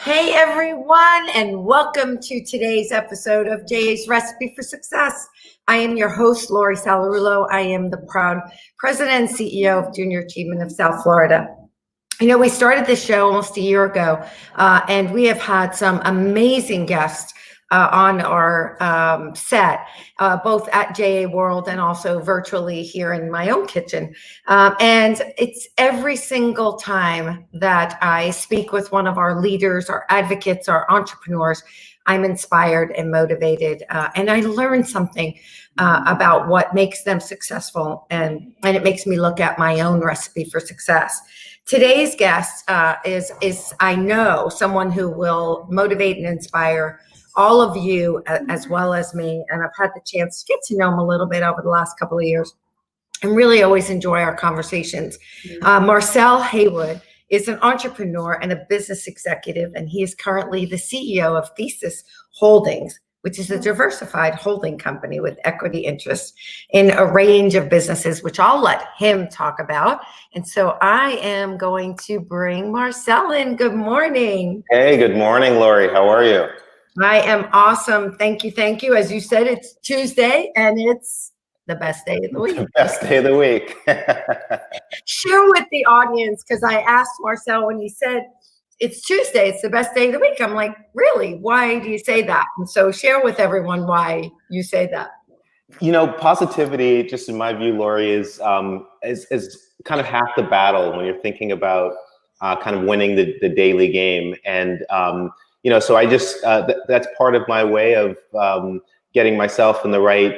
Hey everyone, and welcome to today's episode of JA's Recipe for Success. I am your host, Lori Salarulo. I am the proud president and CEO of Junior Achievement of South Florida. You know, we started this show almost a year ago, and we have had some amazing guests on our set, both at JA World and also virtually here in my own kitchen. And it's every single time that I speak with one of our leaders, our advocates, our entrepreneurs, I'm inspired and motivated, and I learn something about what makes them successful, and it makes me look at my own recipe for success. Today's guest is I know someone who will motivate and inspire all of you as well as me, and I've had the chance to get to know him a little bit over the last couple of years and really always enjoy our conversations. Marcell Haywood is an entrepreneur and a business executive, and he is currently the CEO of Thesis Holdings, which is a diversified holding company with equity interests in a range of businesses, which I'll let him talk about. And so I am going to bring Marcell in. Good morning. Hey, good morning, Lori. How are you? I am awesome. Thank you. Thank you. As you said, it's Tuesday and it's the best day of the week. The best day of the week. Share with the audience, because I asked Marcell when he said, it's Tuesday, it's the best day of the week. I'm like, really? Why do you say that? And so share with everyone why you say that. You know, positivity, just in my view, Lori, is kind of half the battle when you're thinking about kind of winning the daily game. And, so I just, that's part of my way of getting myself in the right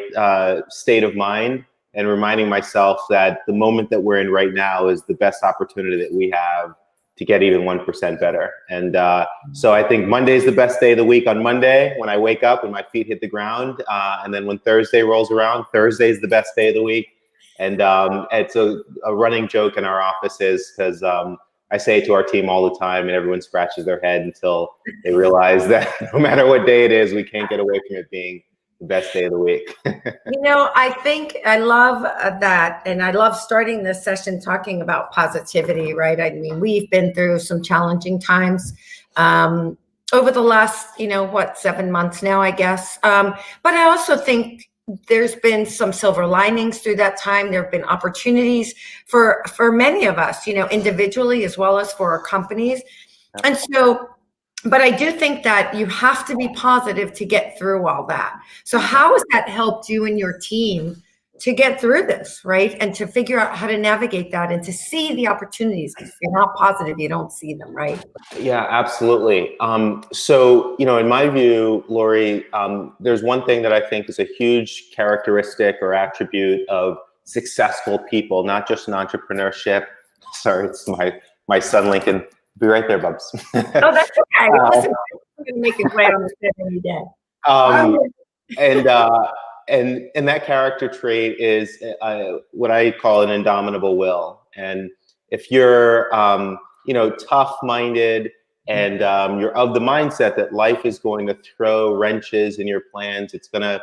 state of mind and reminding myself that the moment that we're in right now is the best opportunity that we have to get even 1% better. And so I think Monday is the best day of the week on Monday when I wake up and my feet hit the ground. And then when Thursday rolls around, Thursday is the best day of the week. And it's a running joke in our offices because I say it to our team all the time and everyone scratches their head until they realize that no matter what day it is, we can't get away from it being the best day of the week. You know, I think I love that. And I love starting this session talking about positivity, right? I mean, we've been through some challenging times over the last, 7 months now, I guess. But I also think there's been some silver linings through that time. There have been opportunities for many of us, individually as well as for our companies. And so, but I do think that you have to be positive to get through all that. So how has that helped you and your team to get through this, right? And to figure out how to navigate that and to see the opportunities. Because if you're not positive, you don't see them, right? Yeah, absolutely. So, in my view, Lori, there's one thing that I think is a huge characteristic or attribute of successful people, not just in entrepreneurship. Sorry, it's my son, Lincoln. Be right there, Bubs. Oh, that's okay. Listen, I'm going to make it right on the set every day. And that character trait is what I call an indomitable will. And if you're, tough-minded and you're of the mindset that life is going to throw wrenches in your plans, it's going to,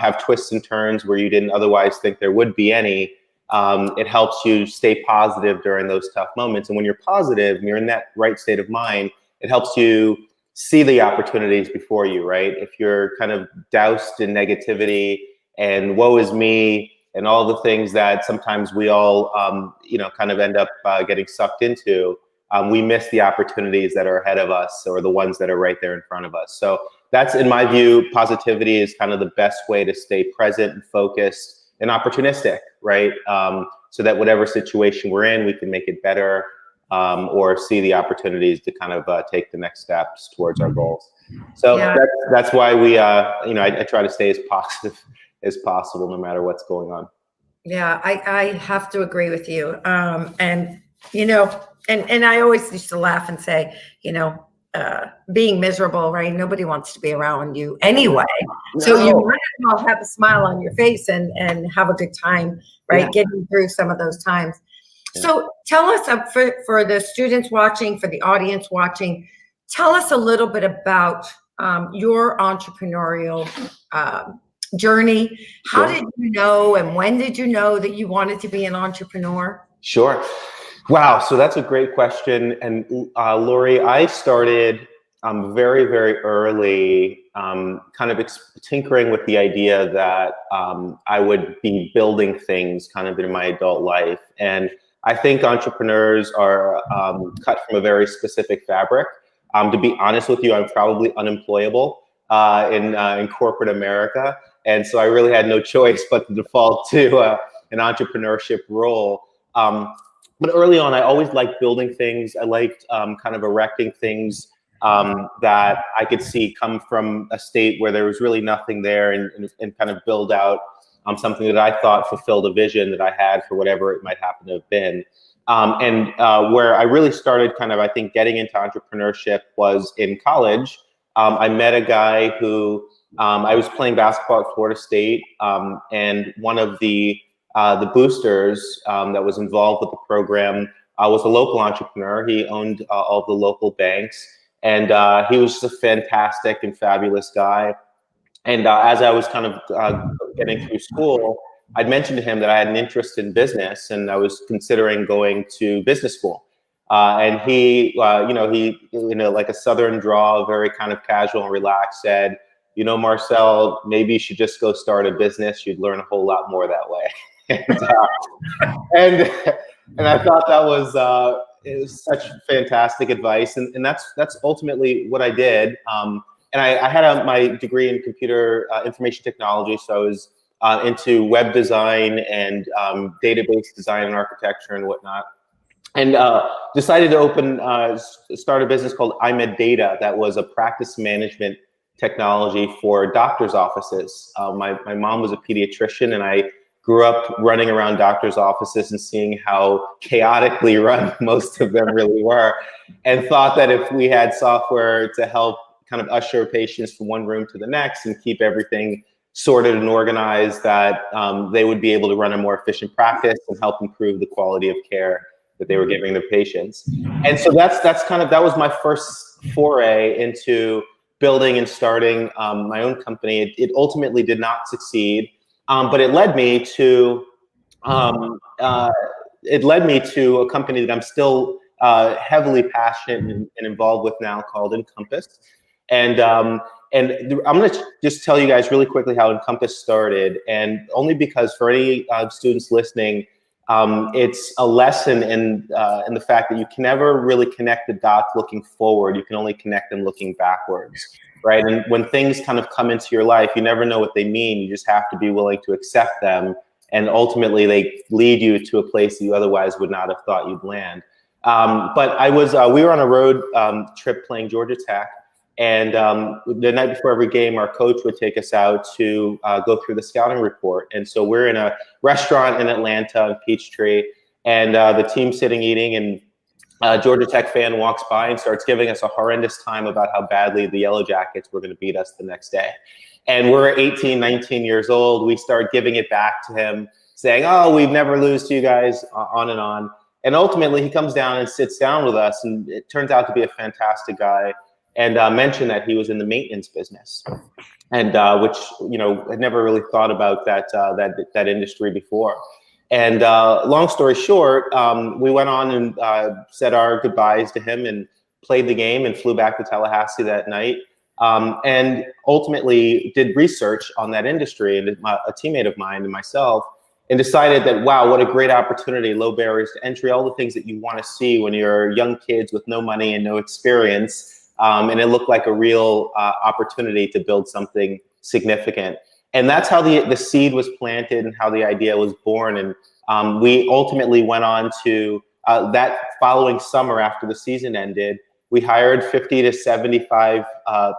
have twists and turns where you didn't otherwise think there would be any. It helps you stay positive during those tough moments. And when you're positive and you're in that right state of mind, it helps you see the opportunities before you, right? If you're kind of doused in negativity and woe is me and all the things that sometimes we all, kind of end up getting sucked into, we miss the opportunities that are ahead of us or the ones that are right there in front of us. So that's, in my view, positivity is kind of the best way to stay present and focused and opportunistic, right? So that whatever situation we're in, we can make it better or see the opportunities to kind of take the next steps towards our goals. So Yeah. that's why we, I try to stay as positive as possible no matter what's going on. Yeah, I have to agree with you. And I always used to laugh and say, being miserable, right? Nobody wants to be around you anyway. No. So you might as well have a smile on your face and have a good time, right? Yeah. Getting through some of those times. Yeah. So tell us, for the students watching, for the audience watching, tell us a little bit about your entrepreneurial journey. How did you know and when did you know that you wanted to be an entrepreneur? Sure. Wow, so that's a great question. And Lori, I started very, very early, kind of tinkering with the idea that I would be building things kind of in my adult life. And I think entrepreneurs are cut from a very specific fabric. To be honest with you, I'm probably unemployable in corporate America. And so I really had no choice but to default to an entrepreneurship role. But early on, I always liked building things. I liked kind of erecting things that I could see come from a state where there was really nothing there, and kind of build out something that I thought fulfilled a vision that I had for whatever it might happen to have been. Where I really started kind of, I think, getting into entrepreneurship was in college. I met a guy who I was playing basketball at Florida State, and one of the boosters that was involved with the program was a local entrepreneur. He owned all of the local banks, and he was just a fantastic and fabulous guy. And as I was kind of getting through school, I'd mentioned to him that I had an interest in business, and I was considering going to business school. And he, like a Southern drawl, very kind of casual and relaxed, said, Marcell, maybe you should just go start a business. You'd learn a whole lot more that way. and I thought that was it was such fantastic advice, and that's ultimately what I did. And I had my degree in computer information technology, so I was into web design and database design and architecture and whatnot. And decided to start a business called iMed that was a practice management technology for doctors' offices. My mom was a pediatrician, and I grew up running around doctors' offices and seeing how chaotically run most of them really were, and thought that if we had software to help kind of usher patients from one room to the next and keep everything sorted and organized, that they would be able to run a more efficient practice and help improve the quality of care that they were giving their patients. And so that was my first foray into building and starting my own company. It ultimately did not succeed. But it led me to a company that I'm still heavily passionate and involved with now, called Encompass. And I'm going to just tell you guys really quickly how Encompass started, and only because for any students listening, it's a lesson in the fact that you can never really connect the dots looking forward. You can only connect them looking backwards. Right. And when things kind of come into your life, you never know what they mean. You just have to be willing to accept them. And ultimately, they lead you to a place that you otherwise would not have thought you'd land. But we were on a road trip playing Georgia Tech. And the night before every game, our coach would take us out to go through the scouting report. And so we're in a restaurant in Atlanta, in Peachtree, and the team's sitting eating, and Georgia Tech fan walks by and starts giving us a horrendous time about how badly the Yellow Jackets were going to beat us the next day. And we're 18, 19 years old. We start giving it back to him, saying, oh, we'd never lose to you guys, on and on. And ultimately, he comes down and sits down with us, and it turns out to be a fantastic guy, and mentioned that he was in the maintenance business, and which, had never really thought about that industry before. And long story short, we went on and said our goodbyes to him and played the game and flew back to Tallahassee that night, and ultimately did research on that industry, and a teammate of mine and myself, and decided that, wow, what a great opportunity, low barriers to entry, all the things that you want to see when you're young kids with no money and no experience. And it looked like a real opportunity to build something significant. And that's how the seed was planted and how the idea was born. And we ultimately went on to, that following summer after the season ended, we hired 50 to 75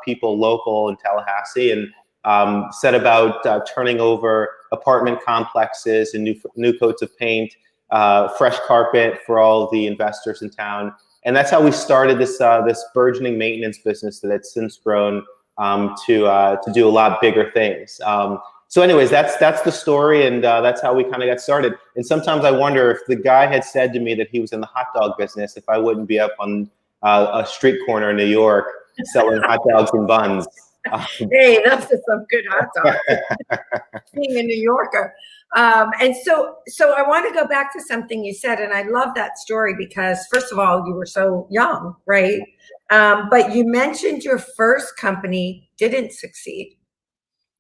people local in Tallahassee, and set about turning over apartment complexes and new coats of paint, fresh carpet for all the investors in town. And that's how we started this burgeoning maintenance business that has since grown to do a lot bigger things. So anyways, that's the story, and that's how we kind of got started. And sometimes I wonder if the guy had said to me that he was in the hot dog business, if I wouldn't be up on a street corner in New York selling hot dogs and buns. Hey, that's just some good hot dogs. Being a New Yorker. And so I want to go back to something you said, and I love that story because, first of all, you were so young, right? But you mentioned your first company didn't succeed,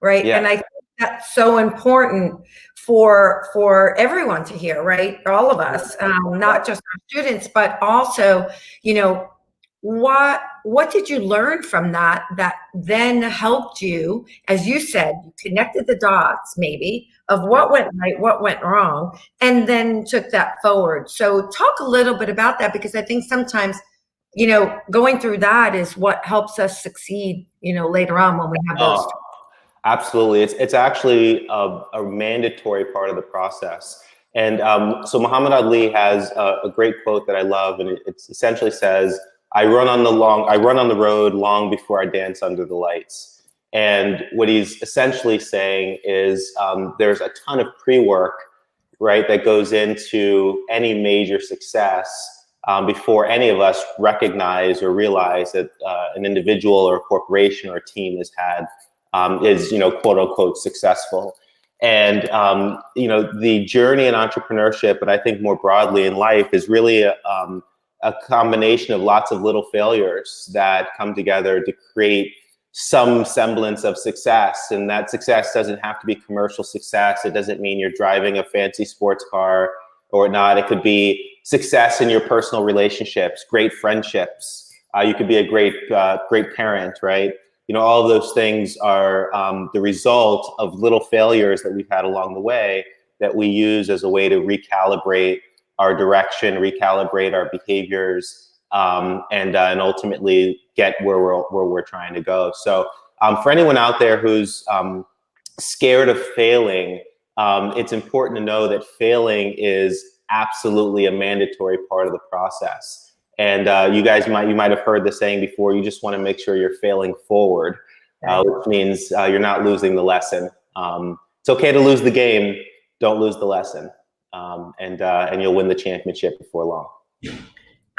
right? Yeah. And I think that's so important for everyone to hear, right? All of us, not just our students, but also, you know, what did you learn from that then helped you, as you said, you connected the dots maybe of what went right, what went wrong, and then took that forward. So talk a little bit about that, because I think sometimes, you know, going through that is what helps us succeed, you know, later on when we have those. Absolutely. It's actually a mandatory part of the process. And so Muhammad Ali has a great quote that I love, and it essentially says, I run on the road long before I dance under the lights. And what he's essentially saying is there's a ton of pre-work, right, that goes into any major success before any of us recognize or realize that an individual or a corporation or a team has had is, you know, quote unquote successful. And, you know, the journey in entrepreneurship, but I think more broadly in life, is really a combination of lots of little failures that come together to create some semblance of success. And that success doesn't have to be commercial success. It doesn't mean you're driving a fancy sports car or not. It could be success in your personal relationships, great friendships. You could be a great parent, right? You know, all of those things are the result of little failures that we've had along the way that we use as a way to recalibrate our direction, recalibrate our behaviors, and ultimately get where we're trying to go. So for anyone out there who's scared of failing, it's important to know that failing is absolutely a mandatory part of the process. And you might have heard the saying before, you just want to make sure you're failing forward, which means you're not losing the lesson. It's okay to lose the game, don't lose the lesson. And you'll win the championship before long.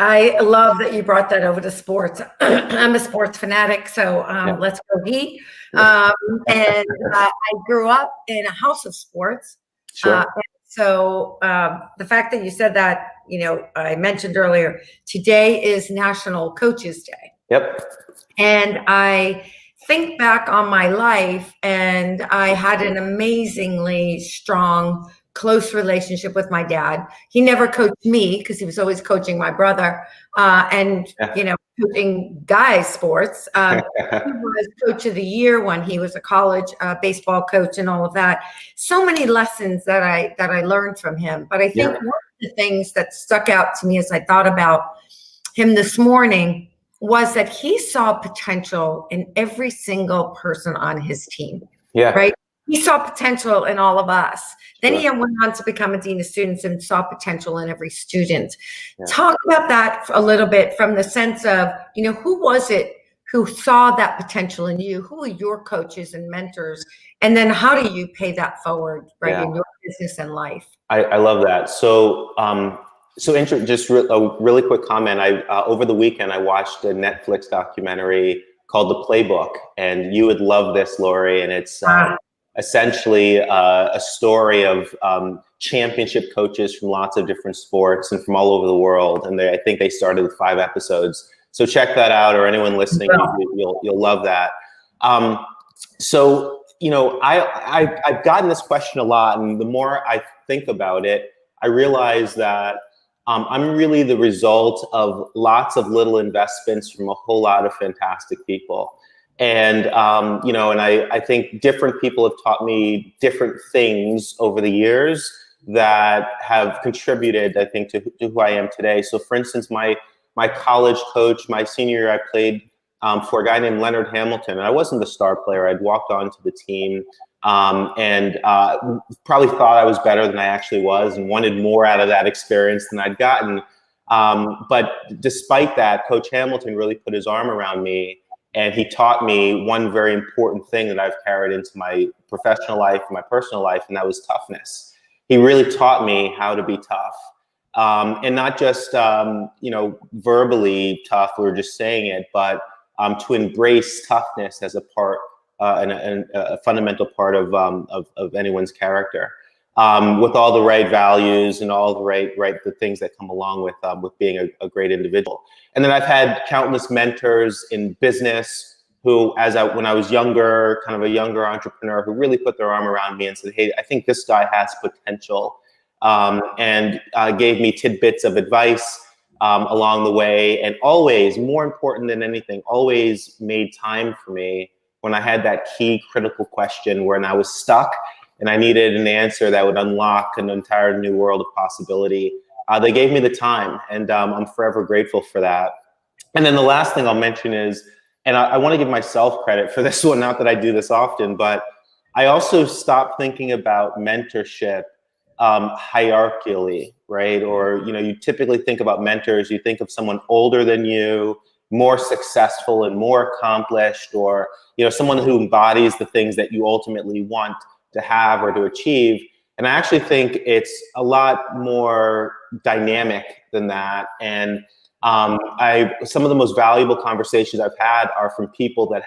I love that you brought that over to sports. I'm a sports fanatic, so let's go Heat. And I grew up in a house of sports. Sure. So the fact that you said that, you know, I mentioned earlier, today is National Coaches Day. Yep. And I think back on my life, and I had an amazingly strong, close relationship with my dad. He never coached me because he was always coaching my brother you know, coaching guys sports. He was coach of the year when he was a college baseball coach and all of that. So many lessons that I learned from him. But I think one of the things that stuck out to me as I thought about him this morning was that he saw potential in every single person on his team. Yeah. Right. He saw potential in all of us. Then he went on to become a dean of students and saw potential in every student. Yeah. Talk about that a little bit from the sense of, you know, who was it who saw that potential in you? Who are your coaches and mentors? And then how do you pay that forward, right, in your business and life? I love that. So, just a really quick comment. Over the weekend, I watched a Netflix documentary called The Playbook, and you would love this, Lori. And it's essentially a story of championship coaches from lots of different sports and from all over the world. And I think they started with 5 episodes. So check that out, or anyone listening, you'll love that. So, you know, I've gotten this question a lot, and the more I think about it, I realize that I'm really the result of lots of little investments from a whole lot of fantastic people. And, you know, and I think different people have taught me different things over the years that have contributed, I think, to who I am today. So for instance, my college coach, my senior year, I played for a guy named Leonard Hamilton. And I wasn't the star player. I'd walked onto the team and probably thought I was better than I actually was and wanted more out of that experience than I'd gotten. But despite that, Coach Hamilton really put his arm around me, and he taught me one very important thing that I've carried into my professional life and my personal life, and that was toughness. He really taught me how to be tough. And not just, you know, verbally tough, we were just saying it, but to embrace toughness as a part and a fundamental part of anyone's character, with all the right values and all the things that come along with being a great individual. And then I've had countless mentors in business who, when I was younger, kind of a younger entrepreneur, who really put their arm around me and said, "Hey, I think this guy has potential," and gave me tidbits of advice along the way, and always, more important than anything, always made time for me when I had that key critical question when I was stuck and I needed an answer that would unlock an entire new world of possibility. They gave me the time, and I'm forever grateful for that. And then the last thing I'll mention is, and I want to give myself credit for this one, not that I do this often, but I also stopped thinking about mentorship hierarchically, right? Or, you typically think about mentors, you think of someone older than you, more successful and more accomplished, or, someone who embodies the things that you ultimately want to have or to achieve. And I actually think it's a lot more dynamic than that. And some of the most valuable conversations I've had are from people that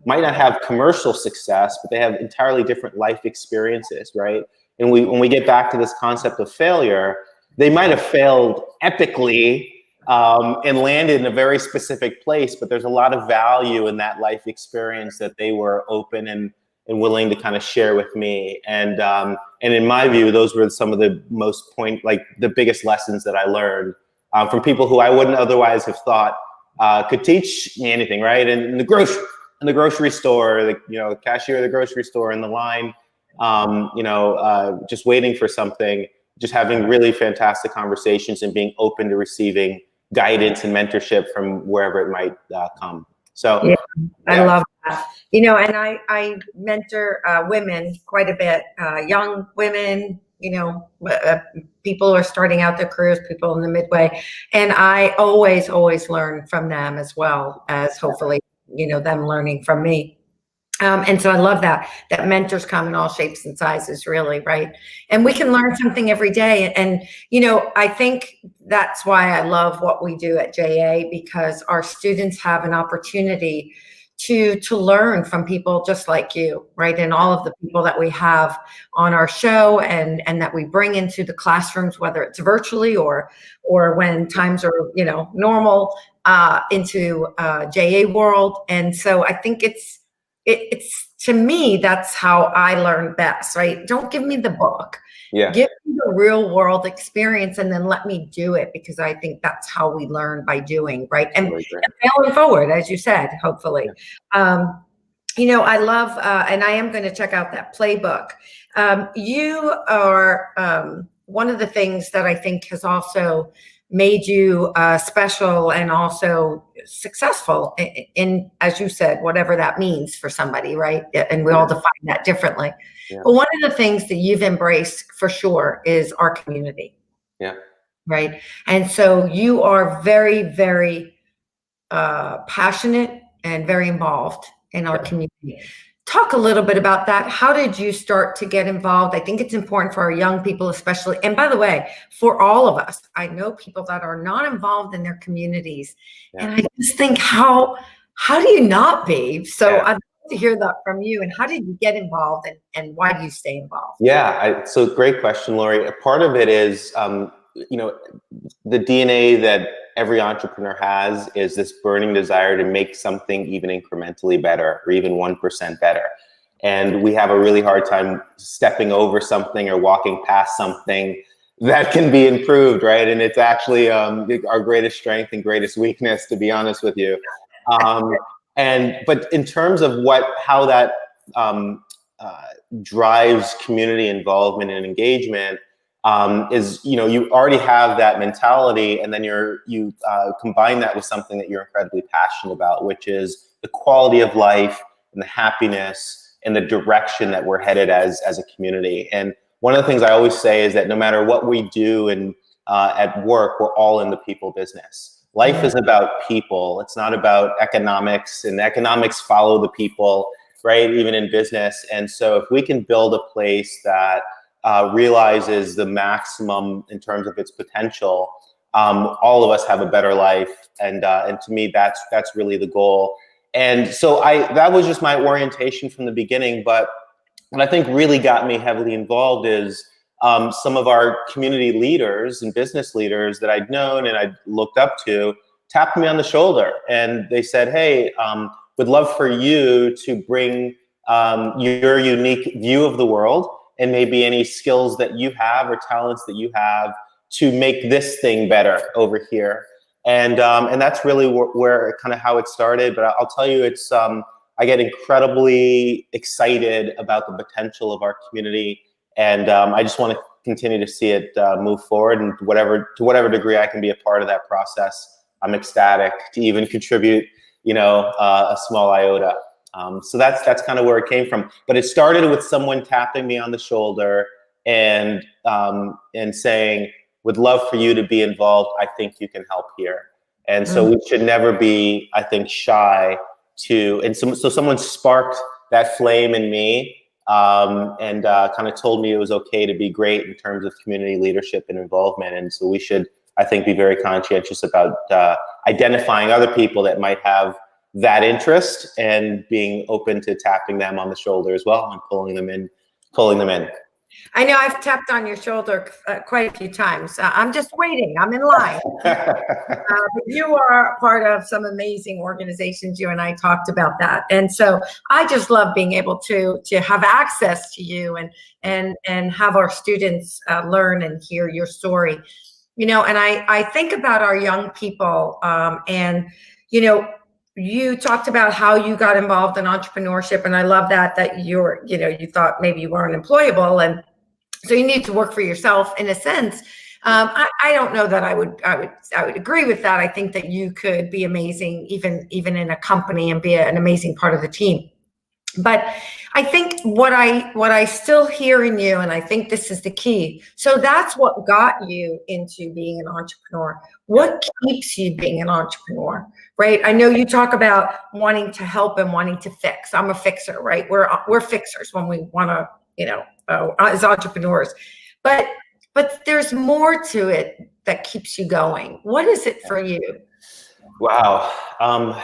might not have commercial success, but they have entirely different life experiences, right? And when we get back to this concept of failure, they might have failed epically and landed in a very specific place, but there's a lot of value in that life experience that they were open and willing to kind of share with me. And in my view, those were some of the the biggest lessons that I learned from people who I wouldn't otherwise have thought could teach me anything, right? And in the grocery store, the cashier of the grocery store in the line, just waiting for something, just having really fantastic conversations and being open to receiving guidance and mentorship from wherever it might come. So yeah, I love that. And I mentor women quite a bit, young women, people who are starting out their careers, people in the midway. And I always learn from them, as well as hopefully, them learning from me. And so I love that mentors come in all shapes and sizes, really, right? And we can learn something every day. And, I think that's why I love what we do at JA, because our students have an opportunity to learn from people just like you, right? And all of the people that we have on our show and that we bring into the classrooms, whether it's virtually or when times are, normal, into JA world. And so I think it's to me, that's how I learn best, right? Don't give me the book. Yeah. Give me the real world experience and then let me do it, because I think that's how we learn, by doing, right? And failing forward, as you said, hopefully. Yeah. I love, and I am going to check out that playbook. You are one of the things that I think has also made you special and also successful in, as you said, whatever that means for somebody, right? And we all define that differently. Yeah. But one of the things that you've embraced for sure is our community. Yeah. Right. And so you are very, very passionate and very involved in our community. Talk a little bit about that. How did you start to get involved? I think it's important for our young people, especially. And by the way, for all of us, I know people that are not involved in their communities. Yeah. And I just think, how do you not be? So I'd love to hear that from you. And how did you get involved, and why do you stay involved? Yeah, so great question, Lori. A part of it is, the DNA that every entrepreneur has is this burning desire to make something even incrementally better, or even 1% better. And we have a really hard time stepping over something or walking past something that can be improved, right? And it's actually our greatest strength and greatest weakness, to be honest with you. But in terms of how that drives community involvement and engagement, is, you already have that mentality, and then you combine that with something that you're incredibly passionate about, which is the quality of life and the happiness and the direction that we're headed as a community. And one of the things I always say is that no matter what we do at work, we're all in the people business. Life is about people. It's not about economics, and economics follow the people, right? Even in business. And so if we can build a place that realizes the maximum in terms of its potential, all of us have a better life. And to me, that's really the goal. And so that was just my orientation from the beginning. But what I think really got me heavily involved is some of our community leaders and business leaders that I'd known and I'd looked up to tapped me on the shoulder, and they said, hey, would love for you to bring your unique view of the world and maybe any skills that you have or talents that you have to make this thing better over here. And that's really where kind of how it started. But I'll tell you, it's I get incredibly excited about the potential of our community, and I just want to continue to see it move forward. And to whatever degree I can be a part of that process, I'm ecstatic to even contribute, a small iota. So that's kind of where it came from. But it started with someone tapping me on the shoulder and saying, would love for you to be involved. I think you can help here. And so we should never be, I think, shy so someone sparked that flame in me and kind of told me it was okay to be great in terms of community leadership and involvement. And so we should, I think, be very conscientious about identifying other people that might have that interest and being open to tapping them on the shoulder as well and pulling them in. I know I've tapped on your shoulder quite a few times. I'm just waiting. I'm in line. But you are part of some amazing organizations. You and I talked about that. And so I just love being able to have access to you and have our students learn and hear your story. And I think about our young people and, you talked about how you got involved in entrepreneurship, and I love that you thought maybe you weren't employable, and so you need to work for yourself in a sense. I don't know that I would agree with that. I think that you could be amazing even in a company and be an amazing part of the team. But I think what I still hear in you, and I think this is the key. So that's what got you into being an entrepreneur. What keeps you being an entrepreneur, right? I know you talk about wanting to help and wanting to fix. I'm a fixer, right? We're fixers when we want to, as entrepreneurs. But there's more to it that keeps you going. What is it for you? Wow. I'm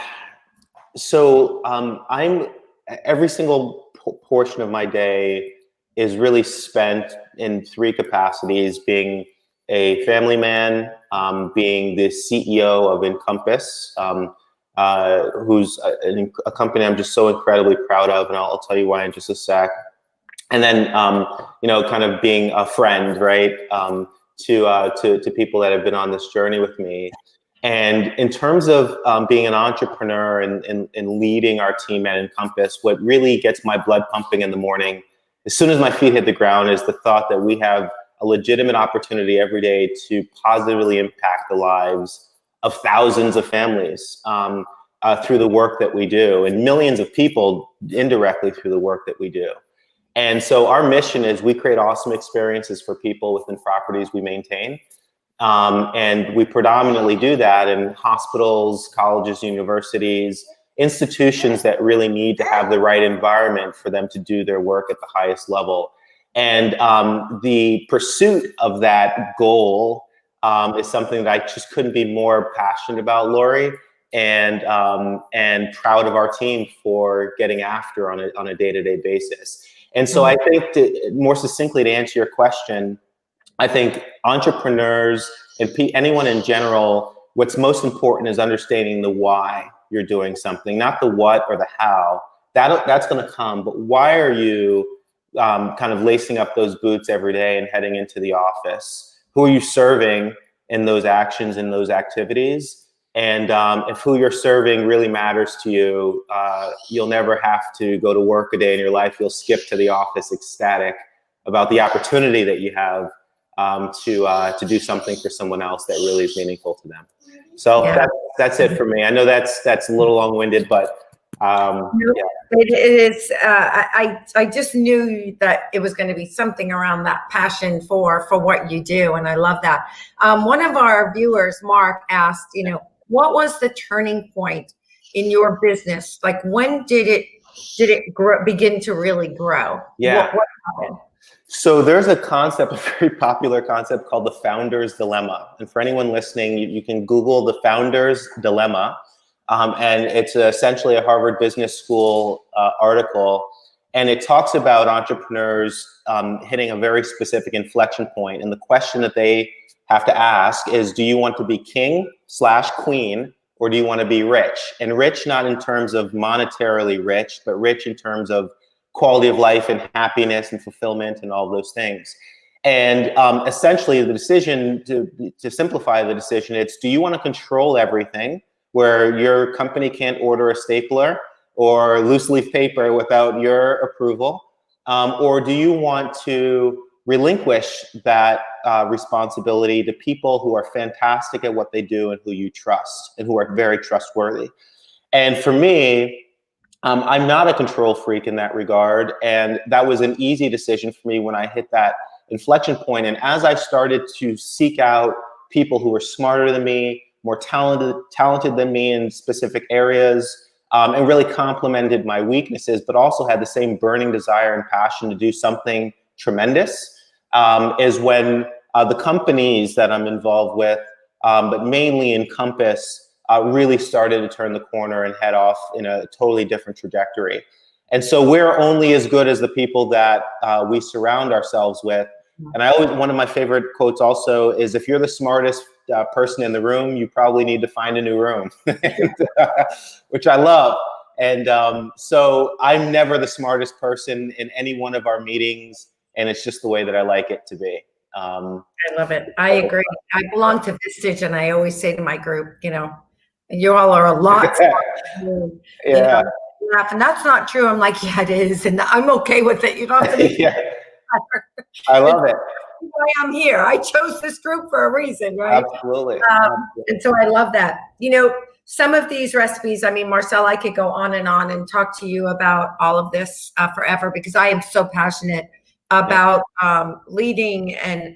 every single portion of my day is really spent in three capacities: being a family man, being the CEO of Encompass, who's a company I'm just so incredibly proud of, and I'll tell you why in just a sec. And then, kind of being a friend, right, to people that have been on this journey with me. And in terms of being an entrepreneur and leading our team at Encompass, what really gets my blood pumping in the morning, as soon as my feet hit the ground, is the thought that we have a legitimate opportunity every day to positively impact the lives of thousands of families through the work that we do, and millions of people indirectly through the work that we do. And so our mission is we create awesome experiences for people within properties we maintain. And we predominantly do that in hospitals, colleges, universities, institutions that really need to have the right environment for them to do their work at the highest level. And the pursuit of that goal is something that I just couldn't be more passionate about, Lori, and proud of our team for getting after on a day-to-day basis. And so I think, more succinctly, to answer your question, I think entrepreneurs and anyone in general, what's most important is understanding the why you're doing something, not the what or the how. That's going to come, but why are you kind of lacing up those boots every day and heading into the office? Who are you serving in those actions and those activities? And if who you're serving really matters to you, you'll never have to go to work a day in your life. You'll skip to the office ecstatic about the opportunity that you have to do something for someone else that really is meaningful to them. So that's it for me. I know that's a little long-winded, but it is. I just knew that it was going to be something around that passion for what you do, and I love that. One of our viewers, Mark, asked, what was the turning point in your business? Like, when did it begin to really grow? Yeah. What happened? So there's a concept, a very popular concept called the founder's dilemma. And for anyone listening, you can Google the founder's dilemma. And it's essentially a Harvard Business School article. And it talks about entrepreneurs hitting a very specific inflection point. And the question that they have to ask is, do you want to be king/queen, or do you want to be rich? And rich not in terms of monetarily rich, but rich in terms of quality of life and happiness and fulfillment and all those things. And essentially the decision, to simplify the decision, it's, do you want to control everything where your company can't order a stapler or loose leaf paper without your approval? Or do you want to relinquish that responsibility to people who are fantastic at what they do and who you trust and who are very trustworthy? And for me, I'm not a control freak in that regard. And that was an easy decision for me when I hit that inflection point. And as I started to seek out people who were smarter than me, more talented than me in specific areas, and really complemented my weaknesses, but also had the same burning desire and passion to do something tremendous, is when the companies that I'm involved with, but mainly Encompass, really started to turn the corner and head off in a totally different trajectory. And so we're only as good as the people that we surround ourselves with. And one of my favorite quotes also is, if you're the smartest person in the room, you probably need to find a new room, which I love. And so I'm never the smartest person in any one of our meetings, and it's just the way that I like it to be. I love it. I agree. I belong to Vistage, and I always say to my group, you all are a lot smarter. Yeah. And that's not true. I'm like, yeah, it is. And I'm okay with it. You don't have to be. Yeah. I love it. Why I'm here. I chose this group for a reason, right? Absolutely. And so I love that. Some of these recipes, I mean, Marcell, I could go on and talk to you about all of this forever, because I am so passionate about leading, and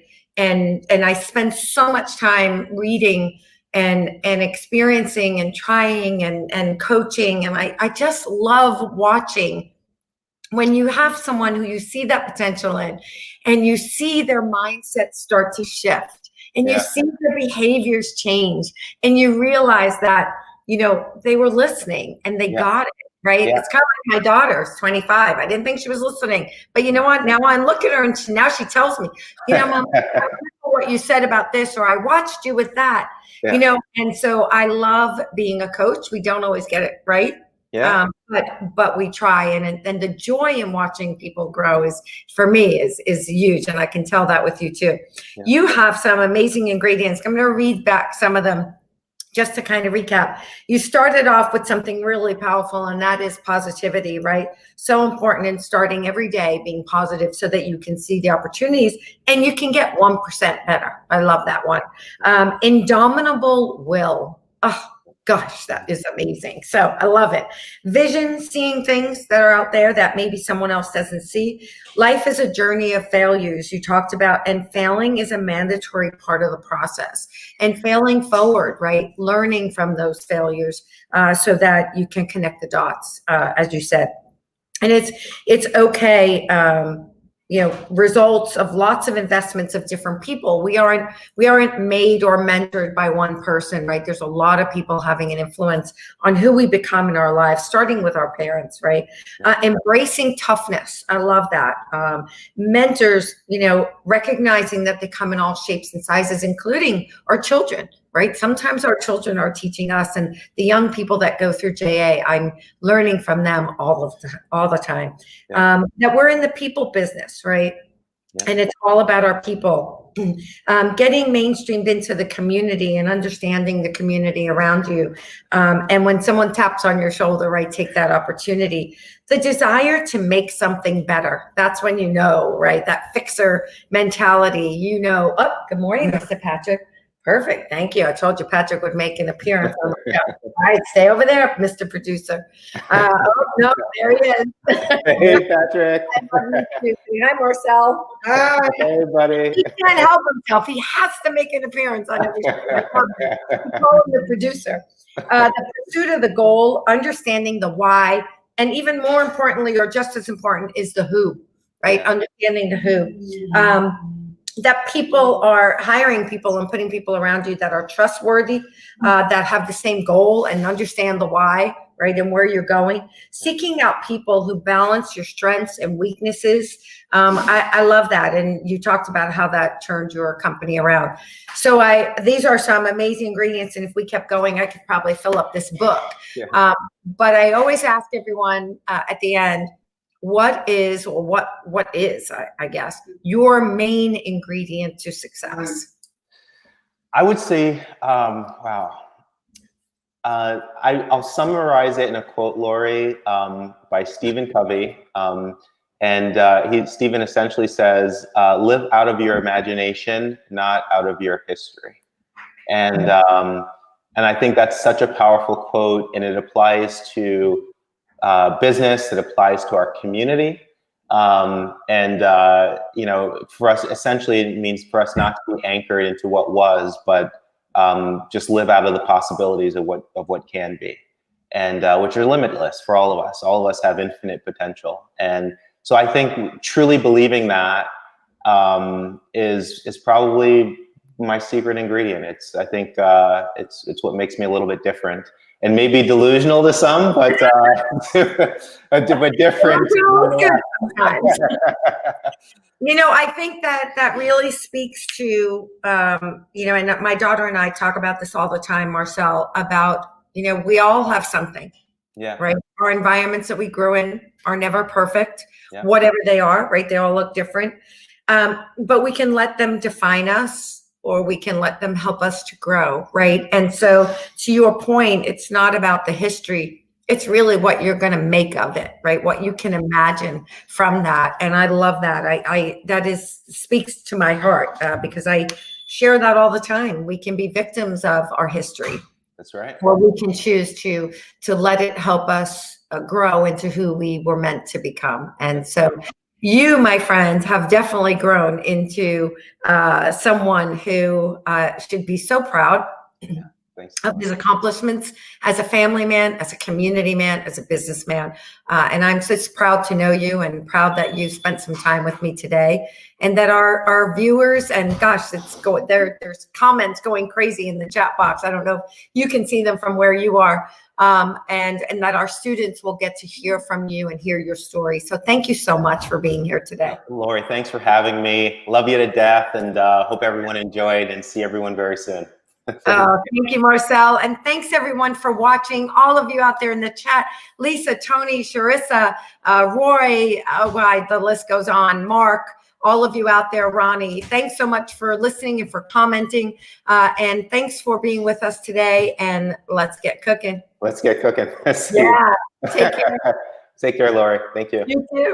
I spend so much time reading and experiencing and trying and coaching. And I just love watching when you have someone who you see that potential in, and you see their mindset start to shift, and you see their behaviors change, and you realize that, they were listening and they got it, right? It's kind of like my daughter's 25. I didn't think she was listening, but you know what? Now I look at her, and now she tells me, Mom, I remember what you said about this, or I watched you with that, and so I love being a coach. We don't always get it right. But we try, and the joy in watching people grow is, for me, is huge, and I can tell that with you too. You have some amazing ingredients. I'm going to read back some of them just to kind of recap. You started off with something really powerful, and that is positivity, right? So important in starting every day being positive, so that you can see the opportunities and you can get 1% better. I love that one. Indomitable will. Oh, gosh, that is amazing. So I love it. Vision, seeing things that are out there that maybe someone else doesn't see. Life is a journey of failures, you talked about, and failing is a mandatory part of the process. And failing forward, right? Learning from those failures so that you can connect the dots, as you said. And it's okay. Results of lots of investments of different people. We aren't made or mentored by one person, right? There's a lot of people having an influence on who we become in our lives, starting with our parents, right? Embracing toughness. I love that. Mentors, recognizing that they come in all shapes and sizes, including our children, right? Sometimes our children are teaching us, and the young people that go through JA, I'm learning from them all the time. That we're in the people business, right? And it's all about our people. Getting mainstreamed into the community and understanding the community around you. And when someone taps on your shoulder, right, take that opportunity. The desire to make something better. That's when right? That fixer mentality, oh, good morning, Mr. Patrick. Perfect. Thank you. I told you Patrick would make an appearance on the show. All right, stay over there, Mr. Producer. Oh, no, there he is. Hey, Patrick. Hi, Marcell. Hi. Hey, buddy. He can't help himself. He has to make an appearance on every show. We call him the producer. The pursuit of the goal, understanding the why, and even more importantly, or just as important, is the who. right? Understanding the who. That people are hiring people and putting people around you that are trustworthy, that have the same goal and understand the why, right? And where you're going. Seeking out people who balance your strengths and weaknesses. I love that. And you talked about how that turned your company around. So these are some amazing ingredients. And if we kept going, I could probably fill up this book. Yeah. But I always ask everyone at the end, what is, I guess, your main ingredient to success? I would say, wow. I'll summarize it in a quote, Lori, by Stephen Covey. Stephen essentially says, live out of your imagination, not out of your history. And I think that's such a powerful quote, and it applies to business, it applies to our community. For us, essentially, it means for us not to be anchored into what was, but just live out of the possibilities of what can be, and which are limitless for all of us. All of us have infinite potential. And so I think truly believing that is probably my secret ingredient. It's what makes me a little bit different. And maybe delusional to some, but different. I think that really speaks to, and my daughter and I talk about this all the time, Marcell, about, we all have something, right? Our environments that we grew in are never perfect, whatever they are, right? They all look different. But we can let them define us, or we can let them help us to grow, right? And so to your point, it's not about the history. It's really what you're going to make of it, right? What you can imagine from that. And I love that. That speaks to my heart because I share that all the time. We can be victims of our history. That's right. Or we can choose to let it help us grow into who we were meant to become. And so you, my friend, have definitely grown into someone who should be so proud of his accomplishments as a family man, as a community man, as a businessman. And I'm just proud to know you and proud that you spent some time with me today, and that our viewers, and gosh, there's comments going crazy in the chat box. I don't know if you can see them from where you are. And that our students will get to hear from you and hear your story. So thank you so much for being here today. Lori, thanks for having me. Love you to death, and hope everyone enjoyed, and see everyone very soon. Thank you, Marcell. And thanks everyone for watching. All of you out there in the chat, Lisa, Tony, Sharissa, Roy, the list goes on, Mark, all of you out there, Ronnie, thanks so much for listening and for commenting. And thanks for being with us today. And let's get cooking. Let's get cooking. Yeah. Take care. Take care, Lori. Thank you. You too.